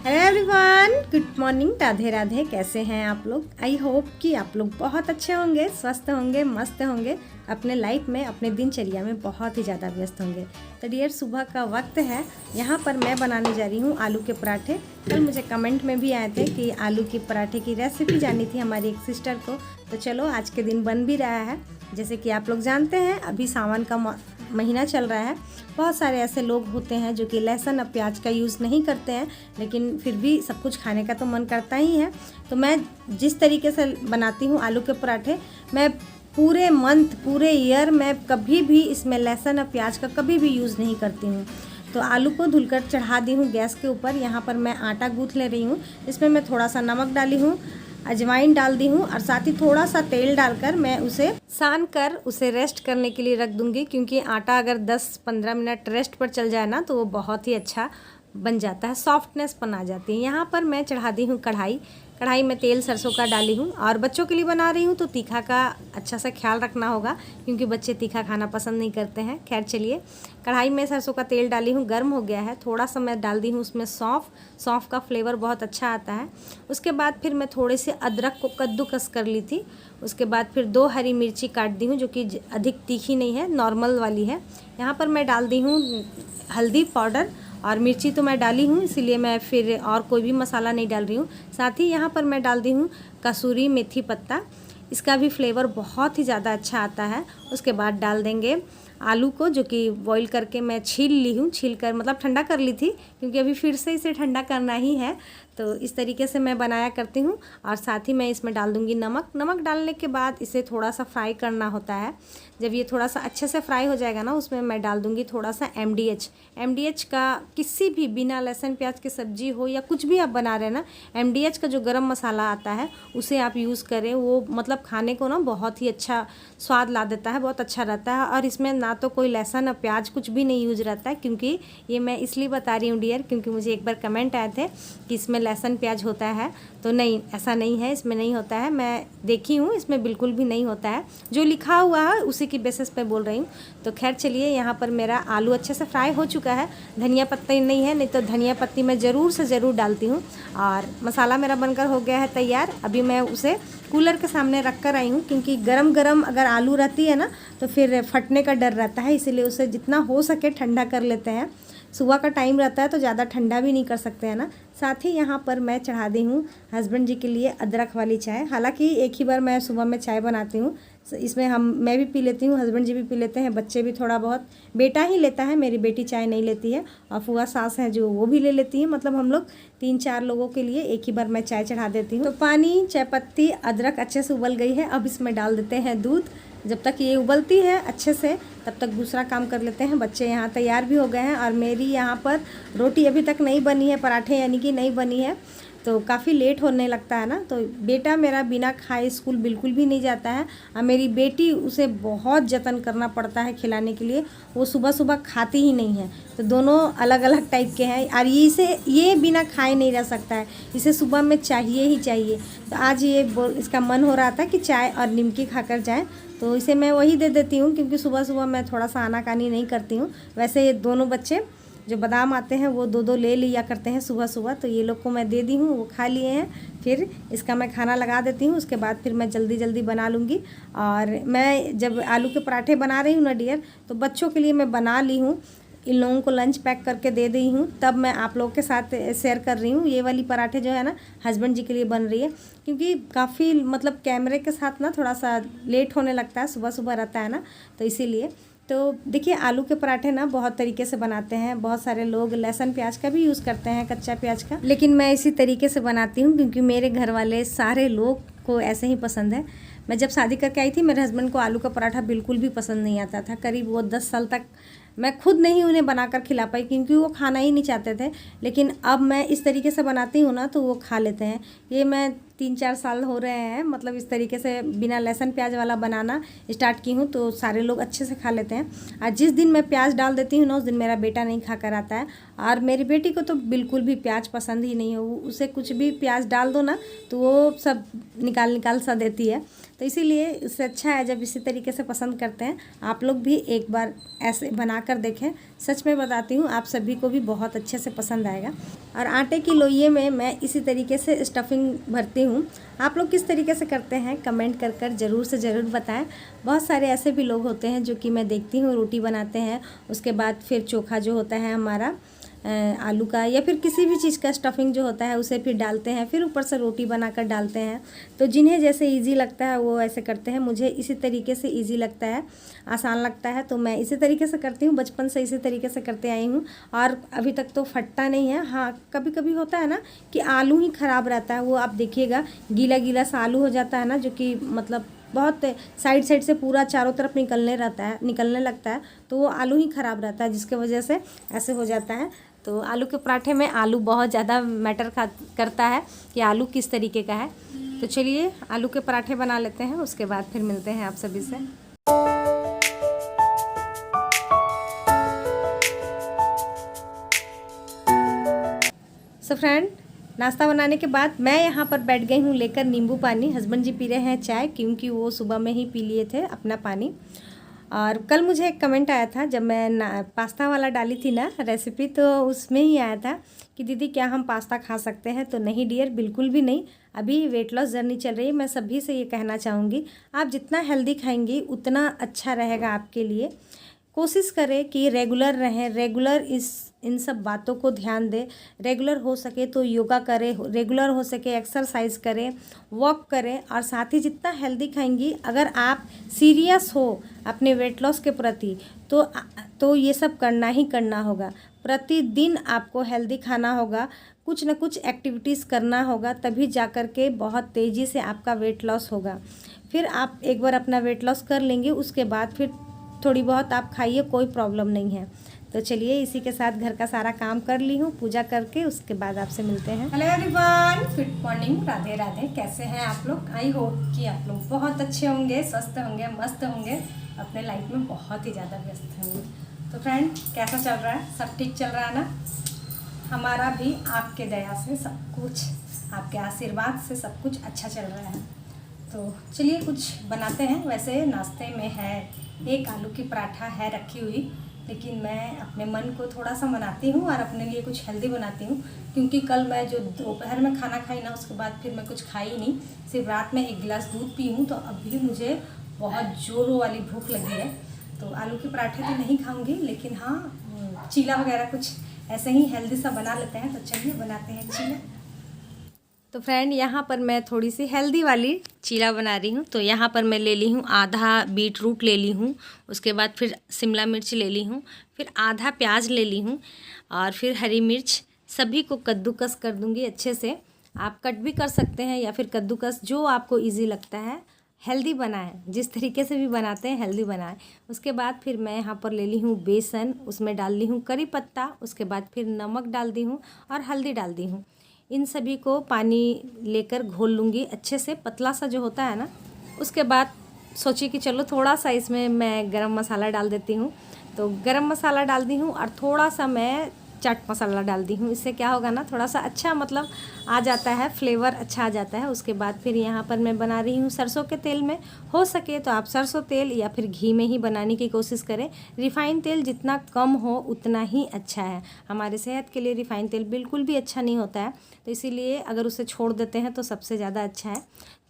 Hello everyone, good morning, Radhe Radhe. कैसे हैं आप लोग? आई होप कि आप लोग बहुत अच्छे होंगे, स्वस्थ होंगे, मस्त होंगे, अपने लाइफ में, अपने दिनचर्या में बहुत ही ज़्यादा व्यस्त होंगे। तो डियर, सुबह का वक्त है। यहाँ पर मैं बनाने जा रही हूँ आलू के पराठे। कल मुझे कमेंट में भी आए थे कि आलू के पराठे की रेसिपी जानी थी हमारी एक सिस्टर को। तो चलो, आज के दिन बन भी रहा है। जैसे कि आप लोग जानते हैं, अभी सावन का महीना चल रहा है। बहुत सारे ऐसे लोग होते हैं जो कि लहसुन और प्याज का यूज़ नहीं करते हैं, लेकिन फिर भी सब कुछ खाने का तो मन करता ही है। तो मैं जिस तरीके से बनाती हूँ आलू के पराठे, मैं पूरे मंथ, पूरे ईयर में कभी भी इसमें लहसुन और प्याज का कभी भी यूज़ नहीं करती हूँ। तो आलू को धुलकर चढ़ा दी हूँ गैस के ऊपर। यहाँ पर मैं आटा गूँथ ले रही हूँ। इसमें मैं थोड़ा सा नमक डाली हूँ, अजवाइन डाल दी हूँ और साथ ही थोड़ा सा तेल डालकर मैं उसे सान कर उसे रेस्ट करने के लिए रख दूँगी, क्योंकि आटा अगर 10-15 मिनट रेस्ट पर चल जाए ना तो वो बहुत ही अच्छा बन जाता है, सॉफ्टनेस बन जाती है। यहाँ पर मैं चढ़ा दी हूँ कढ़ाई में तेल सरसों का डाली हूँ। और बच्चों के लिए बना रही हूँ तो तीखा का अच्छा सा ख्याल रखना होगा, क्योंकि बच्चे तीखा खाना पसंद नहीं करते हैं। खैर चलिए, कढ़ाई में सरसों का तेल डाली हूँ, गर्म हो गया है। थोड़ा सा मैं डाल दी हूँ उसमें सौंफ का फ्लेवर बहुत अच्छा आता है। उसके बाद फिर मैं थोड़े से अदरक को कद्दूकस कर ली थी। उसके बाद फिर 2 हरी मिर्ची काट दी हूँ, जो कि अधिक तीखी नहीं है, नॉर्मल वाली है। यहाँ पर मैं डाल दी हूँ हल्दी पाउडर, और मिर्ची तो मैं डाली हूँ, इसीलिए मैं फिर और कोई भी मसाला नहीं डाल रही हूँ। साथ ही यहाँ पर मैं डाल दी हूँ कसूरी मेथी पत्ता, इसका भी फ्लेवर बहुत ही ज़्यादा अच्छा आता है। उसके बाद डाल देंगे आलू को, जो कि बॉईल करके मैं छील ली हूँ, छील कर मतलब ठंडा कर ली थी, क्योंकि अभी फिर से इसे ठंडा करना ही है। तो इस तरीके से मैं बनाया करती हूँ। और साथ ही मैं इसमें डाल दूँगी नमक डालने के बाद इसे थोड़ा सा फ्राई करना होता है। जब ये थोड़ा सा अच्छे से फ्राई हो जाएगा ना, उसमें मैं डाल दूँगी थोड़ा सा MDH का, किसी भी बिना लहसुन प्याज की सब्जी हो या कुछ भी आप बना रहे हैं ना, MDH का जो गरम मसाला आता है उसे आप यूज़ करें। वो मतलब खाने को ना बहुत ही अच्छा स्वाद ला देता है, बहुत अच्छा रहता है। और इसमें ना तो कोई लहसुन और प्याज कुछ भी नहीं यूज रहता है, क्योंकि ये मैं इसलिए बता रही हूँ डियर, क्योंकि मुझे एक बार कमेंट आए थे कि इसमें लहसुन प्याज होता है। तो नहीं, ऐसा नहीं है, इसमें नहीं होता है। मैं देखी हूँ, इसमें बिल्कुल भी नहीं होता है। जो लिखा हुआ है उसी की बेसिस पे बोल रही हूँ। तो खैर चलिए, यहाँ पर मेरा आलू अच्छे से फ्राई हो चुका है। धनिया पत्ती नहीं है, नहीं तो धनिया पत्ती मैं ज़रूर से ज़रूर डालती हूँ। और मसाला मेरा बनकर हो गया है तैयार। अभी मैं उसे कूलर के सामने रख कर आई हूँ, क्योंकि गरम गरम अगर आलू रहती है ना तो फिर फटने का डर रहता है, इसीलिए उसे जितना हो सके ठंडा कर लेते हैं। सुबह का टाइम रहता है तो ज़्यादा ठंडा भी नहीं कर सकते हैं ना। साथ ही यहाँ पर मैं चढ़ा दी हूँ हस्बैंड जी के लिए अदरक वाली चाय। हालांकि एक ही बार मैं सुबह में चाय बनाती हूँ, इसमें मैं भी पी लेती हूँ, हस्बैंड जी भी पी लेते हैं, बच्चे भी थोड़ा बहुत। बेटा ही लेता है, मेरी बेटी चाय नहीं लेती है, और फुआ सास हैं जो वो भी ले लेती हैं। मतलब हम लोग 3-4 लोगों के लिए एक ही बार मैं चाय चढ़ा देती हूँ। तो पानी, चाय पत्ती, अदरक अच्छे से उबल गई है। अब इसमें डाल देते हैं दूध। जब तक ये उबलती है अच्छे से, तब तक दूसरा काम कर लेते हैं। बच्चे यहाँ तैयार भी हो गए हैं, और मेरी यहाँ पर रोटी अभी तक नहीं बनी है, पराठे यानी कि नहीं बनी है। तो काफ़ी लेट होने लगता है ना। तो बेटा मेरा बिना खाए स्कूल बिल्कुल भी नहीं जाता है, और मेरी बेटी, उसे बहुत जतन करना पड़ता है खिलाने के लिए। वो सुबह सुबह खाती ही नहीं है। तो दोनों अलग अलग टाइप के हैं, और ये बिना खाए नहीं रह सकता है, इसे सुबह में चाहिए ही चाहिए। तो आज इसका मन हो रहा था कि चाय और निमकी खाकर जाए, तो इसे मैं वही दे देती हूँ, क्योंकि सुबह सुबह मैं थोड़ा सा आनाकानी नहीं करती हूँ। वैसे ये दोनों बच्चे जो बादाम आते हैं वो 2-2 ले लिया करते हैं सुबह सुबह, तो ये लोग को मैं दे दी हूँ, वो खा लिए हैं। फिर इसका मैं खाना लगा देती हूँ, उसके बाद फिर मैं जल्दी जल्दी बना लूँगी। और मैं जब आलू के पराठे बना रही हूँ ना डियर, तो बच्चों के लिए मैं बना ली हूँ, इन लोगों को लंच पैक करके दे दी हूँ, तब मैं आप लोगों के साथ शेयर कर रही हूँ। ये वाली पराठे जो है ना, हस्बैंड जी के लिए बन रही है, क्योंकि काफ़ी मतलब कैमरे के साथ ना थोड़ा सा लेट होने लगता है, सुबह सुबह रहता है ना, तो इसीलिए। तो देखिए, आलू के पराठे ना बहुत तरीके से बनाते हैं। बहुत सारे लोग लहसुन प्याज का भी यूज़ करते हैं, कच्चा प्याज का, लेकिन मैं इसी तरीके से बनाती हूँ, क्योंकि मेरे घर वाले सारे लोग को ऐसे ही पसंद है। मैं जब शादी करके आई थी, मेरे हस्बैंड को आलू का पराठा बिल्कुल भी पसंद नहीं आता था। करीब वो 10 साल तक मैं खुद नहीं उन्हें बनाकर खिला पाई, क्योंकि वो खाना ही नहीं चाहते थे। लेकिन अब मैं इस तरीके से बनाती हूँ ना, तो वो खा लेते हैं। ये मैं 3-4 साल हो रहे हैं, मतलब इस तरीके से बिना लहसुन प्याज वाला बनाना स्टार्ट की हूँ, तो सारे लोग अच्छे से खा लेते हैं। और जिस दिन मैं प्याज डाल देती हूँ ना, उस दिन मेरा बेटा नहीं खा कर आता है। और मेरी बेटी को तो बिल्कुल भी प्याज पसंद ही नहीं है, उसे कुछ भी प्याज डाल दो ना तो वो सब निकाल सा देती है। तो इसीलिए इससे अच्छा है जब इसी तरीके से पसंद करते हैं। आप लोग भी एक बार ऐसे बना कर देखें, सच में बताती हूँ आप सभी को भी बहुत अच्छे से पसंद आएगा। और आटे की लोइये में मैं इसी तरीके से स्टफिंग भरती हूँ। आप लोग किस तरीके से करते हैं कमेंट कर कर ज़रूर से ज़रूर बताएं। बहुत सारे ऐसे भी लोग होते हैं जो कि मैं देखती हूँ रोटी बनाते हैं, उसके बाद फिर चोखा जो होता है हमारा आलू का या फिर किसी भी चीज़ का स्टफिंग जो होता है उसे फिर डालते हैं, फिर ऊपर से रोटी बनाकर डालते हैं। तो जिन्हें जैसे इजी लगता है वो ऐसे करते हैं। मुझे इसी तरीके से इजी लगता है, आसान लगता है, तो मैं इसी तरीके से करती हूँ। बचपन से इसी तरीके से करते आई हूँ और अभी तक तो फटता नहीं है। हाँ, कभी कभी होता है ना कि आलू ही ख़राब रहता है, वो आप देखिएगा गीला गीला सा आलू हो जाता है ना, जो कि मतलब बहुत साइड से पूरा चारों तरफ निकलने लगता है, तो वो आलू ही ख़राब रहता है, जिसके वजह से ऐसे हो जाता है। तो आलू के पराठे में आलू बहुत ज़्यादा मैटर करता है कि आलू किस तरीके का है। तो चलिए आलू के पराठे बना लेते हैं, उसके बाद फिर मिलते हैं आप सभी से। सो फ्रेंड, नाश्ता बनाने के बाद मैं यहाँ पर बैठ गई हूँ लेकर नींबू पानी। हस्बैंड जी पी रहे हैं चाय, क्योंकि वो सुबह में ही पी लिए थे अपना पानी। और कल मुझे एक कमेंट आया था जब मैं पास्ता वाला डाली थी ना रेसिपी, तो उसमें ही आया था कि दीदी क्या हम पास्ता खा सकते हैं। तो नहीं डियर, बिल्कुल भी नहीं। अभी वेट लॉस जर्नी चल रही है। मैं सभी से ये कहना चाहूँगी, आप जितना हेल्दी खाएंगी उतना अच्छा रहेगा आपके लिए। कोशिश करें कि रेगुलर रहें, रेगुलर इन सब बातों को ध्यान दें। रेगुलर हो सके तो योगा करें, रेगुलर हो सके एक्सरसाइज करें, वॉक करें। और साथ ही जितना हेल्दी खाएंगी, अगर आप सीरियस हो अपने वेट लॉस के प्रति तो ये सब करना ही करना होगा। प्रतिदिन आपको हेल्दी खाना होगा, कुछ ना कुछ एक्टिविटीज़ करना होगा, तभी जाकर के बहुत तेज़ी से आपका वेट लॉस होगा। फिर आप एक बार अपना वेट लॉस कर लेंगे, उसके बाद फिर थोड़ी बहुत आप खाइए, कोई प्रॉब्लम नहीं है। तो चलिए इसी के साथ घर का सारा काम कर ली हूँ, पूजा करके उसके बाद आपसे मिलते हैं। Hello everyone, good morning, Radhe Radhe. कैसे हैं आप लोग? आई होप कि आप लोग बहुत अच्छे होंगे, स्वस्थ होंगे, मस्त होंगे, अपने लाइफ में बहुत ही ज़्यादा व्यस्त होंगे। तो फ्रेंड, कैसा चल रहा है? सब ठीक चल रहा है ना? हमारा भी आपके दया से सब कुछ, आपके आशीर्वाद से सब कुछ अच्छा चल रहा है। तो चलिए कुछ बनाते हैं। वैसे नाश्ते में है एक आलू की पराठा है रखी हुई, लेकिन मैं अपने मन को थोड़ा सा मनाती हूँ और अपने लिए कुछ हेल्दी बनाती हूँ। क्योंकि कल मैं जो दोपहर में खाना खाई ना, उसके बाद फिर मैं कुछ खाई नहीं, सिर्फ रात में एक गिलास दूध पी हूँ। तो अभी मुझे बहुत जोरों वाली भूख लगी है। तो आलू के पराठे तो नहीं खाऊंगी, लेकिन हाँ चीला वगैरह कुछ ऐसे ही हेल्दी सा बना लेते हैं। तो चलिए बनाते हैं चीला। तो फ्रेंड, यहाँ पर मैं थोड़ी सी हेल्दी वाली चीला बना रही हूँ। तो यहाँ पर मैं ले ली हूँ आधा बीट रूट ले ली हूँ, उसके बाद फिर शिमला मिर्च ले ली हूँ, फिर आधा प्याज ले ली हूँ और फिर हरी मिर्च। सभी को कद्दूकस कर दूँगी अच्छे से। आप कट भी कर सकते हैं या फिर कद्दूकस, जो आपको ईजी लगता है। हेल्दी बनाएं, जिस तरीके से भी बनाते हैं हेल्दी बनाएं। उसके बाद फिर मैं यहाँ पर ले ली हूँ बेसन, उसमें डाल ली हूँ करी पत्ता, उसके बाद फिर नमक डाल दी हूँ और हल्दी डाल दी हूँ। इन सभी को पानी लेकर घोल लूँगी अच्छे से, पतला सा जो होता है ना। उसके बाद सोची कि चलो थोड़ा सा इसमें मैं गरम मसाला डाल देती हूँ। तो गरम मसाला डाल दी हूँ और थोड़ा सा मैं चाट मसाला डाल दी हूँ। इससे क्या होगा ना, थोड़ा सा अच्छा मतलब आ जाता है, फ्लेवर अच्छा आ जाता है। उसके बाद फिर यहाँ पर मैं बना रही हूँ सरसों के तेल में। हो सके तो आप सरसों तेल या फिर घी में ही बनाने की कोशिश करें। रिफ़ाइन तेल जितना कम हो उतना ही अच्छा है। हमारे सेहत के लिए रिफ़ाइन तेल बिल्कुल भी अच्छा नहीं होता है, तो इसीलिए अगर उसे छोड़ देते हैं तो सबसे ज़्यादा अच्छा है।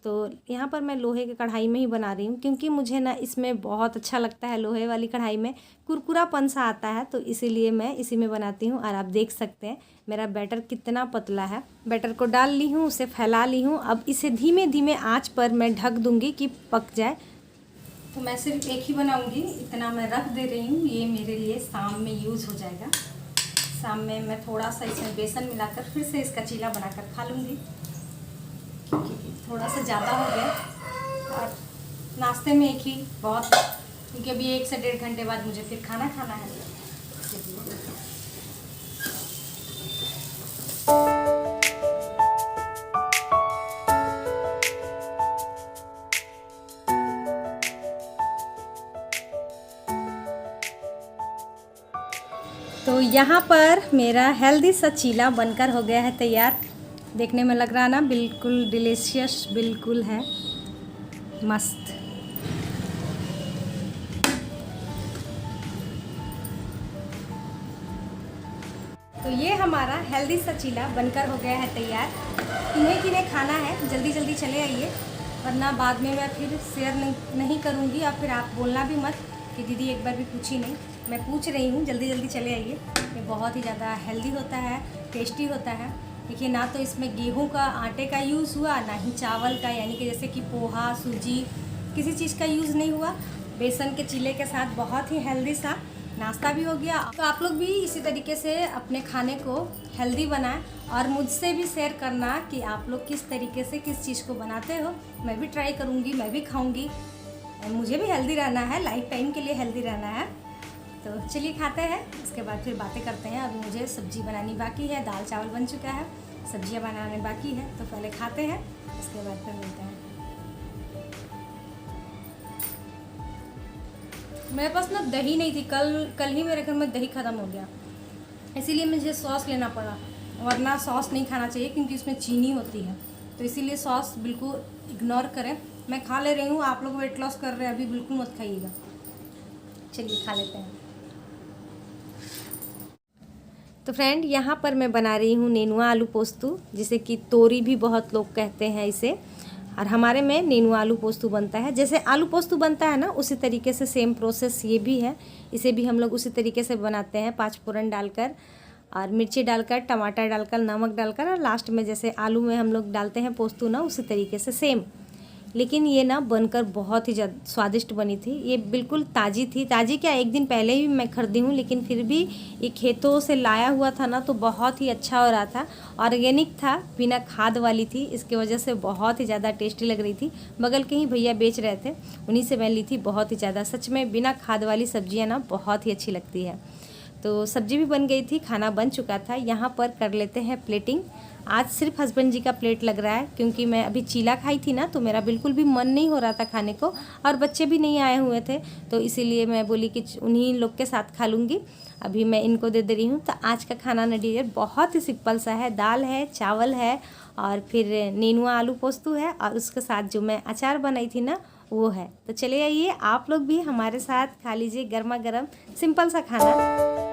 तो यहाँ पर मैं लोहे की कढ़ाई में ही बना रही हूँ, क्योंकि मुझे ना इसमें बहुत अच्छा लगता है। लोहे वाली कढ़ाई में कुरकुरापन सा आता है, तो इसीलिए मैं इसी में बनाती हूँ। और आप देख सकते हैं मेरा बैटर कितना पतला है। बैटर को डाल ली हूँ, उसे फैला ली हूँ। अब इसे धीमे धीमे आँच पर मैं ढक दूँगी कि पक जाए। तो मैं सिर्फ एक ही बनाऊँगी, इतना मैं रख दे रही हूँ। ये मेरे लिए शाम में यूज़ हो जाएगा। शाम में मैं थोड़ा सा इसमें बेसन मिलाकर फिर से इसका चीला बनाकर खा लूँगी। थोड़ा सा ज़्यादा हो गया और नाश्ते में एक ही बहुत, क्योंकि अभी 1 से 1.5 घंटे बाद मुझे फिर खाना खाना है। तो यहाँ पर मेरा हेल्दी सा चीला बनकर हो गया है तैयार। देखने में लग रहा है ना, बिल्कुल डिलीशियस बिल्कुल है। मस्त। तो ये हमारा हेल्दी सा चीला बनकर हो गया है तैयार। किन्हें खाना है जल्दी जल्दी चले आइए, वरना बाद में मैं फिर शेयर नहीं करूँगी और फिर आप बोलना भी मत कि दीदी एक बार भी पूछी नहीं। मैं पूछ रही हूँ, जल्दी जल्दी चले आइए। ये बहुत ही ज़्यादा हेल्दी होता है, टेस्टी होता है। देखिए ना तो इसमें गेहूं का आटे का यूज़ हुआ, ना ही चावल का, यानी कि जैसे कि पोहा, सूजी, किसी चीज़ का यूज़ नहीं हुआ। बेसन के चीले के साथ बहुत ही हेल्दी सा नाश्ता भी हो गया। तो आप लोग भी इसी तरीके से अपने खाने को हेल्दी बनाएं और मुझसे भी शेयर करना कि आप लोग किस तरीके से किस चीज़ को बनाते हो। मैं भी ट्राई करूँगी, मैं भी खाऊँगी। मुझे भी हेल्दी रहना है, लाइफ टाइम के लिए हेल्दी रहना है। तो चलिए खाते हैं, उसके बाद फिर बातें करते हैं। अभी मुझे सब्जी बनानी बाकी है, दाल चावल बन चुका है, सब्जियां बनाने बाकी है। तो पहले खाते हैं, उसके बाद फिर मिलते हैं। मेरे पास ना दही नहीं थी, कल ही मेरे घर में दही ख़त्म हो गया, इसीलिए मुझे सॉस लेना पड़ा। वरना सॉस नहीं खाना चाहिए क्योंकि उसमें चीनी होती है, तो इसीलिए सॉस बिल्कुल इग्नोर करें। मैं खा ले रही हूँ, आप लोग वेट लॉस कर रहे हैं अभी, बिल्कुल मत खाइएगा। चलिए खा लेते हैं। तो फ्रेंड, यहाँ पर मैं बना रही हूँ नेनुआ आलू पोस्तू, जिसे कि तोरी भी बहुत लोग कहते हैं इसे, और हमारे में नेनुआ आलू पोस्तू बनता है। जैसे आलू पोस्तू बनता है ना, उसी तरीके से सेम प्रोसेस ये भी है। इसे भी हम लोग उसी तरीके से बनाते हैं, 5 फोरन डालकर और मिर्ची डालकर, टमाटर डालकर, नमक डालकर, और लास्ट में जैसे आलू में हम लोग डालते हैं पोस्तू ना, उसी तरीके से सेम। लेकिन ये ना बनकर बहुत ही ज़्यादा स्वादिष्ट बनी थी। ये बिल्कुल ताज़ी थी, ताज़ी क्या, एक दिन पहले ही मैं खरीदी हूँ, लेकिन फिर भी ये खेतों से लाया हुआ था ना, तो बहुत ही अच्छा हो रहा था। ऑर्गेनिक था, बिना खाद वाली थी, इसकी वजह से बहुत ही ज़्यादा टेस्टी लग रही थी। बगल के ही भैया बेच रहे थे, उन्हीं से मैं ली थी। बहुत ही ज़्यादा, सच में बिना खाद वाली सब्जियाँ ना बहुत ही अच्छी लगती है। तो सब्जी भी बन गई थी, खाना बन चुका था। यहाँ पर कर लेते हैं प्लेटिंग। आज सिर्फ हस्बैंड जी का प्लेट लग रहा है, क्योंकि मैं अभी चीला खाई थी ना, तो मेरा बिल्कुल भी मन नहीं हो रहा था खाने को, और बच्चे भी नहीं आए हुए थे, तो इसीलिए मैं बोली कि उन्हीं लोग के साथ खा लूँगी। अभी मैं इनको दे दे रही हूँ। तो आज का खाना ना डियर बहुत ही सिंपल सा है। दाल है, चावल है, और फिर नेनुआ आलू पोस्तू है, और उसके साथ जो मैं अचार बनाई थी ना, वो है। तो चले आइए, आप लोग भी हमारे साथ खा लीजिए गर्मा गर्म सिंपल सा खाना।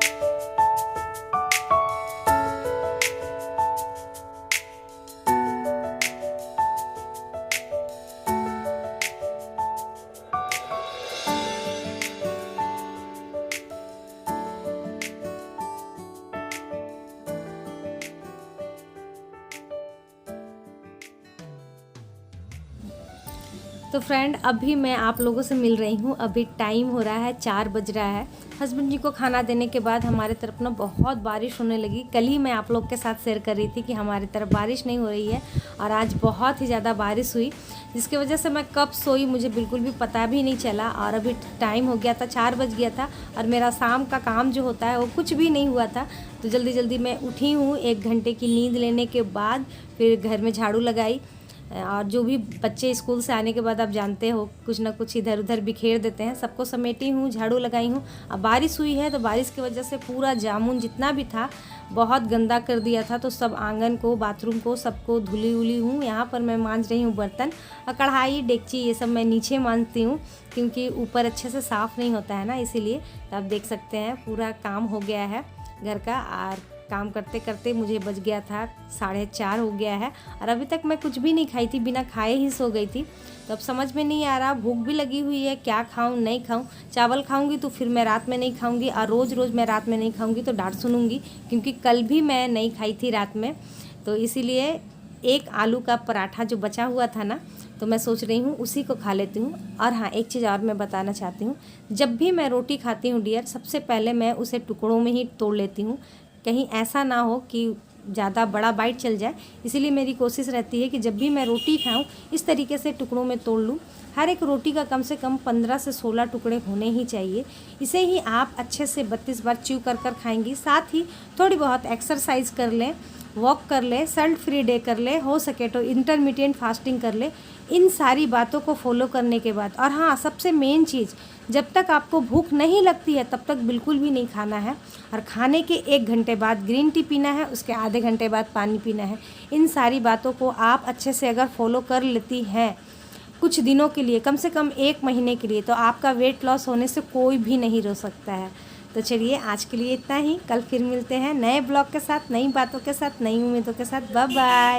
तो फ्रेंड, अभी मैं आप लोगों से मिल रही हूँ। अभी टाइम हो रहा है 4 बज रहा है। हस्बैंड जी को खाना देने के बाद हमारे तरफ ना बहुत बारिश होने लगी। कल ही मैं आप लोग के साथ शेयर कर रही थी कि हमारी तरफ बारिश नहीं हो रही है, और आज बहुत ही ज़्यादा बारिश हुई, जिसकी वजह से मैं कब सोई मुझे बिल्कुल भी पता भी नहीं चला। और अभी टाइम हो गया था, 4 बज गया था, और मेरा शाम का काम जो होता है वो कुछ भी नहीं हुआ था। तो जल्दी जल्दी मैं उठी हूँ, 1 घंटे की नींद लेने के बाद फिर घर में झाड़ू लगाई, और जो भी बच्चे स्कूल से आने के बाद आप जानते हो कुछ ना कुछ इधर उधर बिखेर देते हैं, सबको समेटी हूँ, झाड़ू लगाई हूँ। अब बारिश हुई है, तो बारिश की वजह से पूरा जामुन जितना भी था बहुत गंदा कर दिया था, तो सब आंगन को, बाथरूम को, सबको धुली उली हूँ। यहाँ पर मैं मांज रही हूँ बर्तन, और कढ़ाई, डेगची ये सब मैं नीचे मांजती हूँ, क्योंकि ऊपर अच्छे से साफ़ नहीं होता है ना, इसीलिए। तो आप देख सकते हैं पूरा काम हो गया है घर का, और काम करते करते मुझे बज गया था 4:30 हो गया है, और अभी तक मैं कुछ भी नहीं खाई थी, बिना खाए ही सो गई थी। तो अब समझ में नहीं आ रहा, भूख भी लगी हुई है, क्या खाऊं नहीं खाऊं। चावल खाऊंगी तो फिर मैं रात में नहीं खाऊंगी, और रोज़ रोज़ मैं रात में नहीं खाऊंगी तो डांट सुनूंगी, क्योंकि कल भी मैं नहीं खाई थी रात में। तो इसीलिए एक आलू का पराठा जो बचा हुआ था ना, तो मैं सोच रही हूँ उसी को खा लेती हूँ। और हाँ, एक चीज़ और मैं बताना चाहती हूँ, जब भी मैं रोटी खाती हूँ डियर, सबसे पहले मैं उसे टुकड़ों में ही तोड़ लेती हूँ, कहीं ऐसा ना हो कि ज़्यादा बड़ा बाइट चल जाए। इसीलिए मेरी कोशिश रहती है कि जब भी मैं रोटी खाऊं, इस तरीके से टुकड़ों में तोड़ लूं। हर एक रोटी का कम से कम 15 से 16 टुकड़े होने ही चाहिए। इसे ही आप अच्छे से 32 बार च्यू कर खाएंगी। साथ ही थोड़ी बहुत एक्सरसाइज कर लें, वॉक कर ले, सल्ट फ्री डे कर ले, हो सके तो इंटरमीडिएट फास्टिंग कर ले। इन सारी बातों को फॉलो करने के बाद, और हाँ, सबसे मेन चीज़, जब तक आपको भूख नहीं लगती है तब तक बिल्कुल भी नहीं खाना है, और खाने के 1 घंटे बाद ग्रीन टी पीना है, उसके आधे घंटे बाद पानी पीना है। इन सारी बातों को आप अच्छे से अगर फॉलो कर लेती हैं कुछ दिनों के लिए, कम से कम 1 महीने के लिए, तो आपका वेट लॉस होने से कोई भी नहीं रोक सकता है। तो चलिए आज के लिए इतना ही, कल फिर मिलते हैं नए ब्लॉग के साथ, नई बातों के साथ, नई उम्मीदों के साथ। Bye bye.